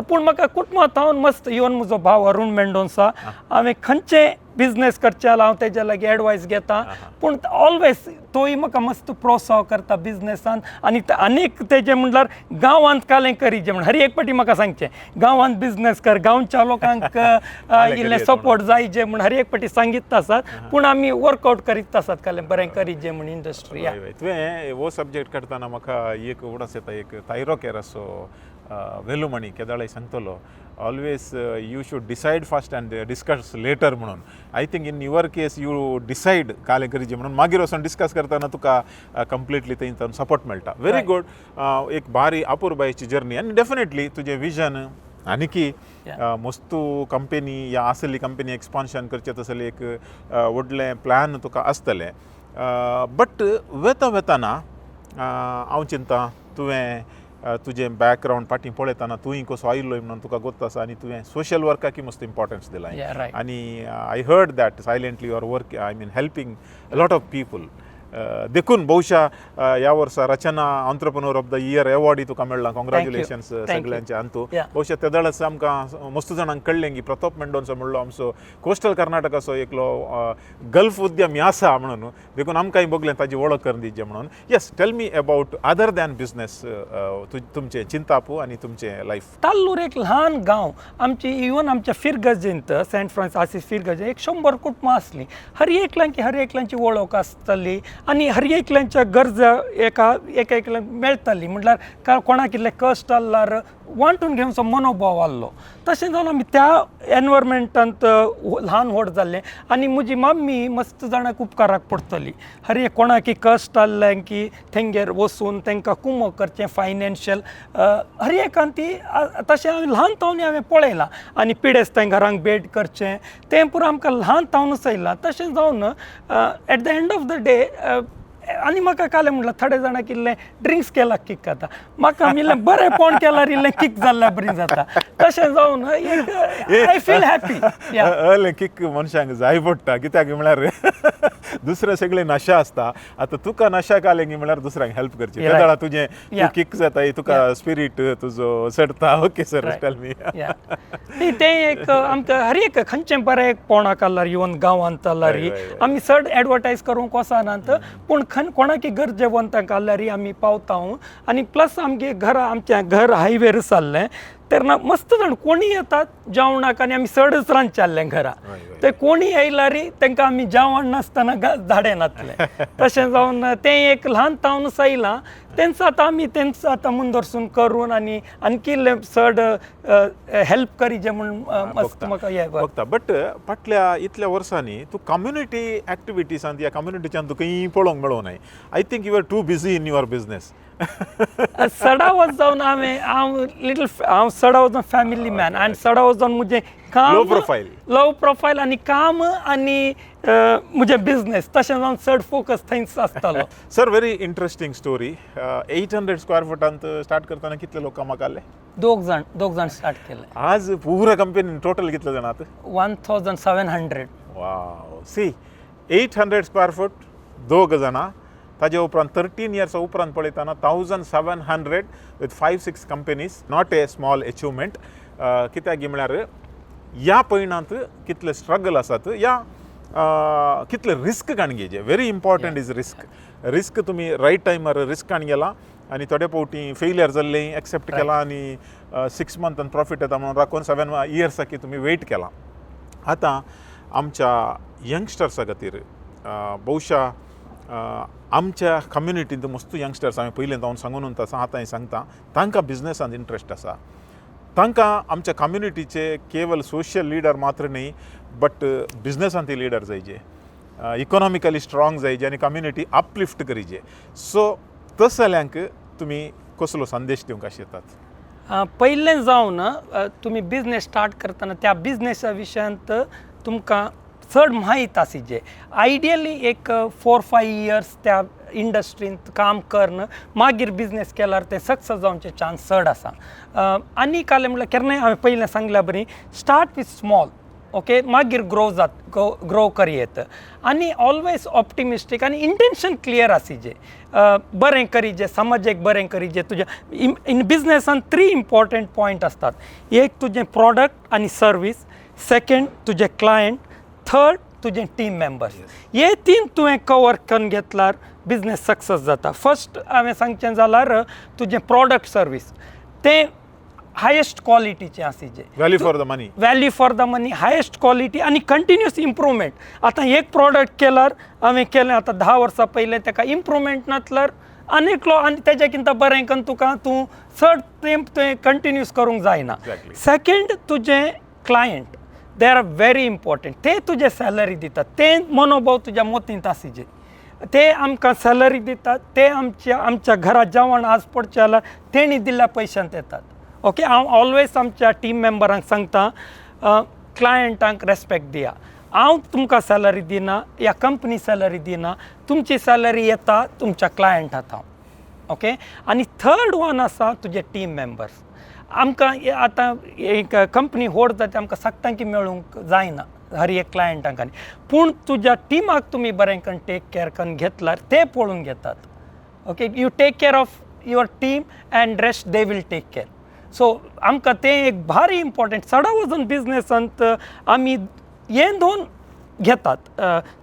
पूण म्हाका कुटुंबांत मस्त इवन म्हजो भाव अरुण मेंडोन्सा हांवें खंयचें बिजनेस करचे जाल्यार हांव तेज्या लागीं एडवायस घेता पूण ऑलवेज तोय म्हाका मस्त प्रोत्साह करता बिजनेसान आनी आनीक तेजें म्हणल्यार गांवांत कालें करीचें म्हण हर एक पाटी म्हाका सांगचें गांवांत बिजनेस कर गांवच्या लोकांक इल्लें सपोर्ट जायचें म्हण हर एक पाटी सांगीत आसात पूण आमी वर्कआवट करीत आसात कालें बरें करीचें म्हण इंडस्ट्री तुवें हो सब्जेक्ट करतना म्हाका एक उडास येता एक थायरो केरासो वेलुमणी केदाळे सांगतलो always you should decide first and discuss later म्हणून I think in your case you decide कालें करीचें म्हणून मागीर वचून डिस्कस करतना तुका कंप्लिटली थंय सपोर्ट मेळटा व्हेरी गुड एक भारी अपूर्बायेची जर्नी आनी डेफिनेटली तुजें विजन आनी की मस्तू कंपनी या आसली कंपनी एक्सपान्शन करचें तसलें एक व्हडलें प्लॅन तुका आसतलें बट वेताना हांव चिंता तुवें तुजें बॅकग्रावंड फाटीं पळयतना तुवें कसो आयिल्लो म्हणून तुका गोत आसा आनी तुवें सोशल वर्काक मस्त इम्पॉर्टन्स दिला आनी I heard that silently your work I mean helping a lot of people देखून बहुशा ह्या वर्सा रचना ऑन्ट्रप्रनर ऑफ द इयर एवॉर्डूय तुका मेळ्ळा कॉंग्रॅच्युलेशन्स सगळ्यांचे आंतू बहुशा ते दळच आमकां मस्त जाणांक कळ्ळें की प्रताप मेंडोन्सा म्हणलो आमचो कोस्टल कर्नाटकाचो एकलो गल्फ उद्यमी आसा म्हणून देखून आमकांय बगलें ताजी वळख करून दिवचें म्हणून yes tell me about other than business तुमचें चिंतापू आनी तुमचें लायफ ताल्लूर एक ल्हान गांव आमची इवन आमच्या फिरगजेंत सेंट फ्रांसीस फिरगजे एक 100 कुटुंबां आसलीं हर एकल्यांची वळख आसताली आनी हर एकल्यांच्या गरजा एकल्यांक मेळटाली म्हटल्यार कोणाक इल्लें कश्ट आसल्यार वांटून घेवचो मनोभाव आसलो तशें जावन आमी त्या एनवायरमेंटांत ल्हान व्हड जाल्लें आनी म्हजी मम्मी मस्त जाणांक उपकाराक पडटली हर एक कोणाकी कश्ट आसलें की तेंगेर वचून तांकां कुमो करचें फायनान्शियल हर एकान ती तशें हांवें ल्हानपणी हांवें पळयलां आनी पिडेस्तांय घरांक भेट करचें तें पुरो आमकां ल्हानपणूच येयलां तशें जावन at the end of the day आनी म्हाका काले म्हणलं थोडे जाणां किल्ले ड्रिंक्स केला किक आता म्हाका म्हणलें बरें पोण केल्यार इल्लें किक जाल्यार बरी जाता तशें जावन आय फील हॅपी हले किक मनशांक जाय पडटा कित्याक म्हळ्यार दुसरे सगळे नशा आसता आतां तुका नशा काले म्हळ्यार दुसऱ्यांक हेल्प करची त्या वेळा तुजें किक जाता तुका स्पिरीट तुजो चडता ओके सर टेल मी ते एक आमकां हर एक खंयचें बरें पोणाक जाल्यार येवन गांवांत जाल्यार आमी चड एडवर्टायज करूंक वचनात पूण कोणाकी गरजेवंतांक जाल्यार आमी पावता आनी प्लस आमगे आमचें घर हायवेर जाल्लें तेन्ना मस्त जाण कोणी येतात जेवणाक आनी आमी चडच रांदचाल्लें घरा ते कोणी येयल्यार तांकां आमी जेवण नासतना धाडे नातले तशें जावन तें एक ल्हान तावनूच आयलां तेंच आतां मुंदरसून करून आनी आनकी चड हेल्प करीजे म्हूण मस्त म्हाका हें बघता बट फाटल्या इतल्या वर्सांनी तूं कम्युनिटी एक्टिविटीजांत ह्या कम्युनिटीच्यान तुका पळोवंक मेळूं नाय I think you are too busy in your business सडाव जावन हांव सडाव जावन फॅमिली मॅन आनी सडाव जावन मुजें काम लो प्रोफायल आनी काम आनी मुजें बिझनेस तशें जावन चड फोकस थंयच आसतालो sir very interesting story 800 square फुटांत स्टार्ट करतना कितले लोक कामाक आसले दोग जाण स्टार्ट केले आज पुरा कंपनीन टोटल कितले जाण आहात 1700 वाव सी 800 स्क्वेअर फूट दोग जाणां ताजे उपरांत 13 इयर्स उपरांत पळयतना 1700 with 5-6 companies not a small achievement कित्याक म्हळ्यार ह्या पयणांत कितले स्ट्रगल आसात या कितले रिस्क काण घेवचे व्हेरी इम्पॉर्टंट इज रिस्क तुमी रायट टायमार रिस्क काण गेला आनी थोडे फावटी फेलियर जाल्लें एक्सेप्ट केलां आनी 6 मंथान प्रॉफिट येता म्हणून राखून 7 इयर्सांनी तुमी वेट केला आतां आमच्या यंगस्टर्सा खातीर भोवशा आमच्या कम्युनिटींत मस्त यंगस्टर्स हांवें पयलें जावन सांगून आसा आतां सांगता तांकां बिझनेसांत इंट्रस्ट आसा तांकां आमच्या कम्युनिटीचे केवल सोशियल लिडर मात्र न्ही बट बिझनेसांतय लिडर जायचे इकॉनॉमिकली स्ट्रॉंग जायचे आनी कम्युनिटी अपलिफ्ट करीचे सो तस जाल्यांक तुमी कसलो संदेश दिवंक आशेतात पयलें जावन तुमी बिझनेस स्टार्ट करतना त्या बिझनेसा विशयांत तुमकां चड माहीत आसिजे आयडियली एक 4-5 इयर्स त्या इंडस्ट्रींत काम करन मागीर बिझनेस केल्यार ते सक्सेस जावचे चान्स चड आसा आनी काले म्हळ्यार केन्नाय हांवें पयलें सांगल्या बरी स्टार्ट विथ स्मॉल ओके मागीर ग्रो करियेत आनी ऑलवेज ऑप्टिमिस्टीक आनी इंटेंशन क्लियर आसिजे बरें करीजे समाजाक बरें करीजे तुज्या इन बिझनेसान 3 इम्पॉर्टंट पॉयंट आसतात एक तुजें प्रॉडक्ट आनी सर्वीस सेकंड तुजें क्लायंट थर्ड तुजें टीम मेंबर्स हे 3 तुवें कवर करून घेतल्यार बिझनेस सक्सेस जाता फर्स्ट हांवें सांगचें जाल्यार तुजें प्रॉडक्ट सर्वीस तें हायेस्ट क्वॉलिटीचें आसिजें value for the money highest quality आनी कंटिन्युअस इम्प्रूवमेंट आतां एक प्रॉडक्ट केल्यार हांवें केलें आतां 10 वर्सां पयलें ताका इम्प्रूवमेंट नातल्यार आनीक आनी तेज्या किंता बरें करून तूं चड तेंप तुवें कंटिन्यूस करूंक जायना सेकंड तुजें client they are very important ते तुजे सॅलरी दितात ते मनोभाव तुज्या मोतींत आसिजे ते आमकां सॅलरी दितात ते आमच्या घरा जेवण आज पडचें जाल्यार तेणी दिल्ल्या पयशांत येतात ओके हांव ऑलवेज आमच्या टीम मेंबरांक सांगता क्लायंटांक रेस्पेक्ट दिया हांव तुमकां सॅलरी दिना या कंपनी सॅलरी दिना तुमची सॅलरी येता तुमच्या क्लायंट हातां ओके आनी थर्ड वन आसा तुजे टीम मेंबर्स आमकां आतां एक कंपनी व्हड जाता आमकां सगळ्यांक मेळूंक जायना हर एक क्लायंटांक पूण तुज्या टिमाक तुमी बरें करून टेक केअर करून घेतल्यार ते पळोवन घेतात okay you take care of your team and rest they will take care so आमकां तें एक भारी इम्पॉर्टंट चड वचून बिझनेसांत आमी हे 2 घेतात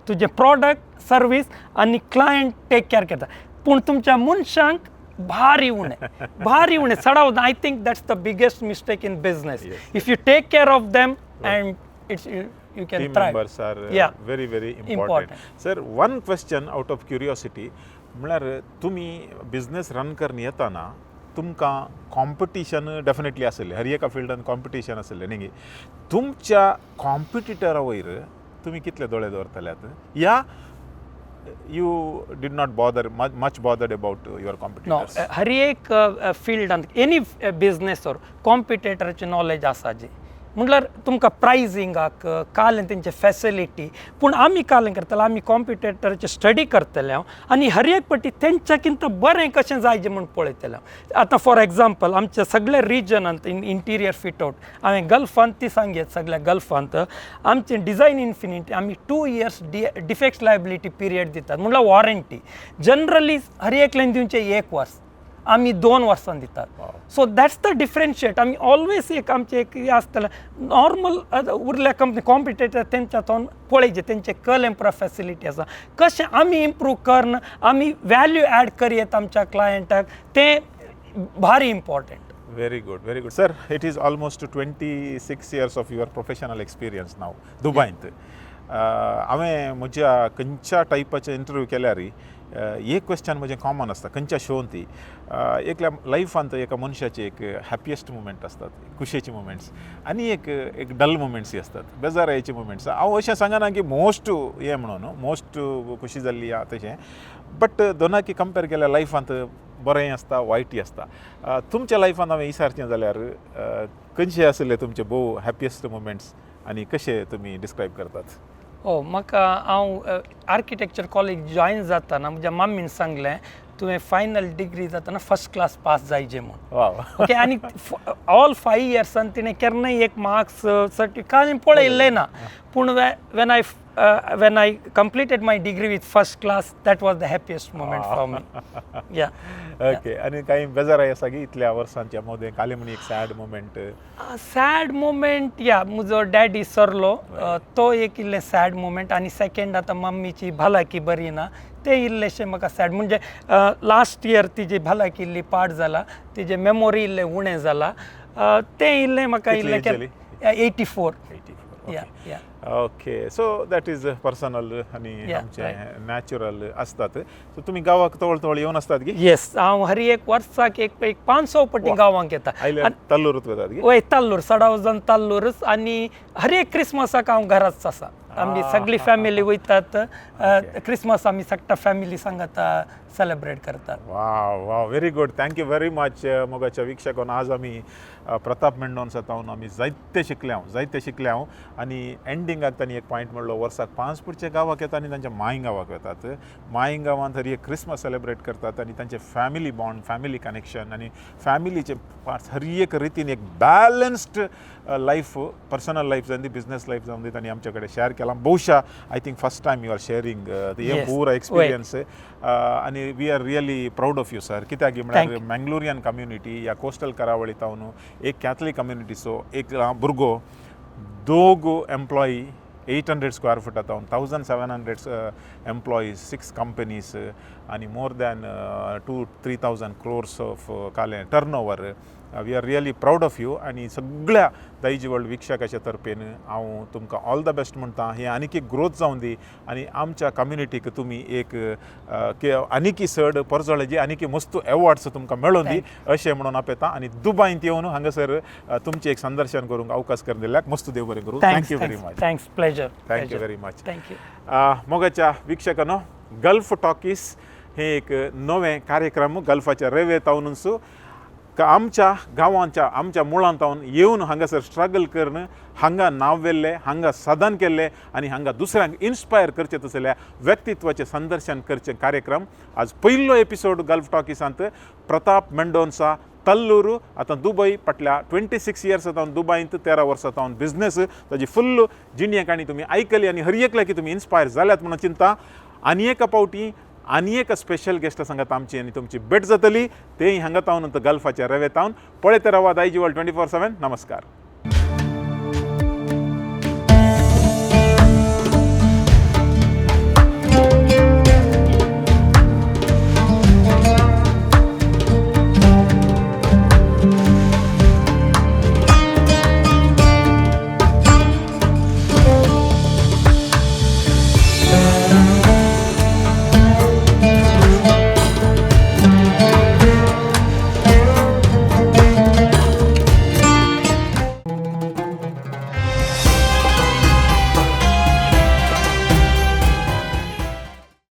तुजें प्रॉडक्ट सर्वीस आनी क्लायंट टेक केअर करता पूण तुमच्या मनशांक भारी उणें चडाव I think that's the biggest mistake in business if you take care of them and it's you can team try. members are very important. Sir, one question out of curiosity म्हळ्यार तुमी business run करन येताना तुमकां competition definitely आसलें हर एका फिल्डान competition आसलें न्ही तुमच्या कॉम्पिटिटरा वयर तुमी कितले दोळे दवरतल्यात या you did not bother much bothered about your competitors? No, हर एक फिल्डान एनी बिझनेस और कॉम्पिटिटराचें नॉलेज आसा जी म्हटल्यार तुमकां प्रायझिंगाक कालें तेंचे फॅसिलिटी पूण आमी कालें करतले आमी कॉम्पिटेटराचे स्टडी करतले हांव आनी हर एक पाटी तेंच्या किंत बरें कशें जायचें म्हूण पळयतलें हांव आतां फॉर एग्जाम्पल आमच्या सगळ्या रिजनांत इंटिरियर फिट आउट हांवें गल्फांत ती सांगेत सगळ्या गल्फांत आमचे डिझायन इन्फिनिटी आमी 2 years डिफेक्ट्स लायबिलिटी पिरियड दितात म्हळ्यार वॉरंटी जनरली हर एकल्यान दिवचे 1 वर्स आमी 2 वर्सां दितात सो दॅट्स द डिफरन्शिएट आमी ऑलवेज एक आमचें एक हें आसतलें नॉर्मल उरल्या कंपनी कॉम्पिटेटर तेंच्या तोंड पळयचे तेंचे कल एम्प्रूव फॅसिलिटी आसा कशें आमी इम्प्रूव करन आमी वॅल्यू ॲड करयत आमच्या क्लायंटाक तें भारी important Very good. Sir, it is almost 26 years of your professional experience now, Dubaint. हांवें म्हज्या खंयच्या टायपाचे इंटरव्यू केल्यार एक क्वेश्चन म्हजें कॉमन आसता खंयच्या शोन ती एकल्या लायफांत एका मनशाचे एक हॅपियस्ट मुमेंट असतात खुशेची मुमेंट्स आनी एक डल मुमेंट्स असतात बेजारायेची मुमेंट्स हांव अशें सांगना की मोस्ट हें म्हणून मोस्ट खुशी जाल्ली आहा तशें बट दोनाकी कंपेर केल्यार लायफांत बरें आसता वायटय आसता तुमच्या लायफान हांवें विचारचें जाल्यार खंयचे आसले तुमचे भोव हॅपियस्ट मुमेंट्स आनी कशे तुमी डिस्क्रायब करतात म्हाका हांव आर्किटेक्चर कॉलेज जॉयन जाताना म्हज्या मम्मीन सांगलें तुवें फायनल डिग्री जाताना फर्स्ट क्लास पास जायचें म्हूण ओके आनी ऑल 5 yearsन तिणें केन्नाय एक मार्क्स सर्टिफिकेट पळयल्लें ना पूण when I completed my degree with first class, that was the happiest moment for me. Okay. आणि काही बेजाराय आसा की इतल्या वर्सांच्या मध्ये काले म्हणी एक सॅड मोमेंट सॅड मोमेंट या म्हजो डॅडी सरलो तो एक इल्लें सॅड मोमेंट आनी सेकंड आतां मम्मीची भलायकी बरी ना ते इल्लेशें म्हाका सॅड म्हणजे लास्ट इयर तिजी भलायकी इल्ली पाड जाला तिजें मेमोरी इल्लें उणें जाला तें इल्लें म्हाका इल्लें 84 okay so that is personal आनी आमचे नॅचरल असतात सो तुमी गांवाक तवळ येवन असतात की येस हांव हर एक वर्साक एक 500 पटी गांवांक येता तल्लूरूच वतात की वय तल्लूर सडावजन तल्लूरच आनी हर एक क्रिसमसाक हांव घराच आसा आमी सगळी फॅमिली वयतात क्रिसमस आमी सगळ्या फॅमिली सांगत सेलिब्रेट करतात wow very good thank you very much मोगाच्या वीक्षकांन आज आमी प्रताप मेंडोन्सा तावन आमी जायते शिकल्या आनी एंडिंगाक तांणी एक पॉयंट म्हणलो वर्साक 5 पुरचे गांवाक येता आनी तांच्या मायंग गांवाक वतात मायंग गांवांत हर एक क्रिसमस सेलिब्रेट करतात आनी तांचे फॅमिली बॉन्ड फॅमिली कनेक्शन आनी फॅमिलीचे हर एक रितीन एक बॅलन्स्ड लायफ पर्सनल लायफ जावन दी बिझनेस लायफ जावन दी तांणी आमचे कडेन शेअर केला बहुशा I think first time you are sharing हे पुरा एक्सपिरियन्स आनी we are really proud of you sir कित्याक म्हळ्यार मंगलोरियन कम्युनिटी या कोस्टल करावळी तावन एक कॅथलीक कम्युनिटी सो एक भुरगो 2 एम्प्लॉई 800 स्क्वेअर फुटा तावन 1700 एम्प्लॉईज 6 कंपनीज आनी मोर दॅन 2-3,000 crores ऑफ कालें turnover we are really proud of you आनी सगळ्या दायजी वर्ल्ड विक्षकाच्या तर्फेन हांव तुमकां ऑल द बेस्ट म्हणटा हे आनीक एक ग्रोथ जावन दी आनी आमच्या कम्युनिटीक तुमी एक आनीक चड परजोळेची आनीक मस्त एवॉर्ड्स तुमकां मेळोवन दी अशें म्हणून आपयता आनी दुबायंत येवन हांगासर तुमचें एक संदर्शन करूंक अवकाश करून दिल्याक मस्त देव बरें करूं thank you very much thanks pleasure thank you very much thank you मोगाच्या विक्षकांनो गल्फ टॉकीज हे एक नवें कार्यक्रम गल्फाच्या रेवेतावनूच आमच्या गांवांच्या आमच्या मुळांत तावन येवन हांगासर स्ट्रगल करून हांगा नांव वेल्लें हांगा साधन केल्लें आनी हांगा दुसऱ्यांक इन्स्पायर करचें तसल्या व्यक्तित्वाचें संदर्शन करचें कार्यक्रम आज पयलो एपिसोड गल्फ टॉकीसांत प्रताप मेंडोन्सा तल्लूर आतां दुबय फाटल्या 26 years तावन दुबयंत 13 वर्सां तावन बिझनेस ताजी फुल्ल जिणेक आनी तुमी आयकली आनी हर एकल्या की तुमी इन्स्पायर जाल्यात म्हणून चिंता आनी एका पावटी आनी एक स्पेशल गेस्ट सांगत आमची आनी तुमची भेट जातली तेय हांगा तावन गल्फाच्या रेवेतावन पळयत रावा दायजी वर्ल्ड 24/7 नमस्कार